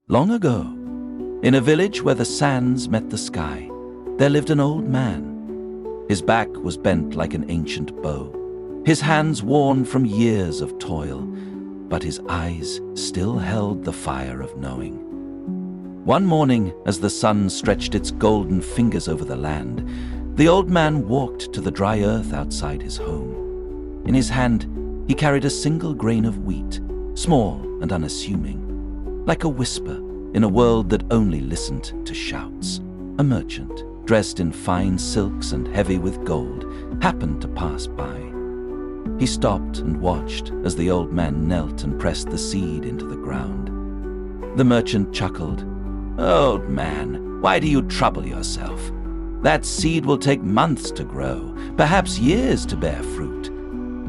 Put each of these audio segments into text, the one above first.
Long ago, in a village where the sands met the sky, there lived an old man. His back was bent like an ancient bow, his hands worn from years of toil, but his eyes still held the fire of knowing. One morning, as the sun stretched its golden fingers over the land, the old man walked to the dry earth outside his home. In his hand, he carried a single grain of wheat, small and unassuming, like a whisper in a world that only listened to shouts. A merchant, dressed in fine silks and heavy with gold, happened to pass by. He stopped and watched as the old man knelt and pressed the seed into the ground. The merchant chuckled. "Old man, why do you trouble yourself? That seed will take months to grow, perhaps years to bear fruit.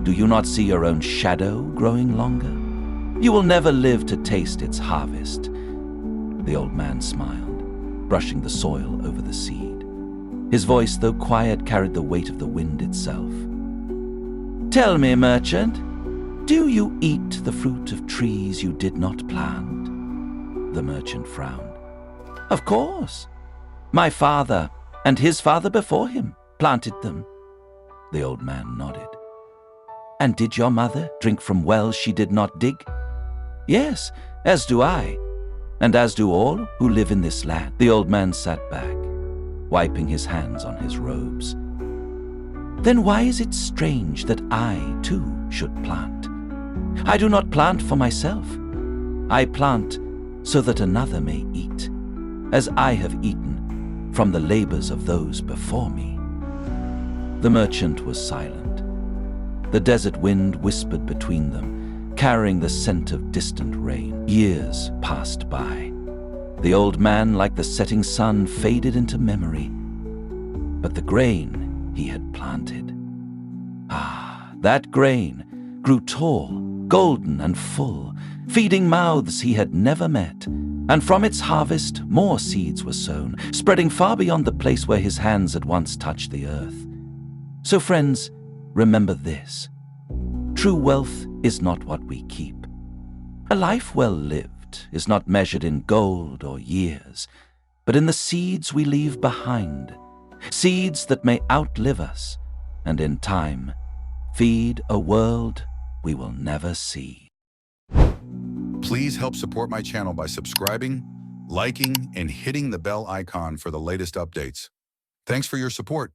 Do you not see your own shadow growing longer? You will never live to taste its harvest." The old man smiled, brushing the soil over the seed. His voice, though quiet, carried the weight of the wind itself. "Tell me, merchant, do you eat the fruit of trees you did not plant?" The merchant frowned. "Of course. My father and his father before him planted them." The old man nodded. "And did your mother drink from wells she did not dig?" "Yes, as do I, and as do all who live in this land." The old man sat back, wiping his hands on his robes. "Then why is it strange that I, too, should plant? I do not plant for myself. I plant so that another may eat, as I have eaten from the labors of those before me." The merchant was silent. The desert wind whispered between them, carrying the scent of distant rain. Years passed by. The old man, like the setting sun, faded into memory. But the grain he had planted, that grain grew tall, golden and full, feeding mouths he had never met. And from its harvest more seeds were sown, spreading far beyond the place where his hands had once touched the earth. So friends, remember this. True wealth is not what we keep. A life well lived is not measured in gold or years, but in the seeds we leave behind, seeds that may outlive us, and in time feed a world we will never see. Please help support my channel by subscribing, liking, and hitting the bell icon for the latest updates. Thanks for your support.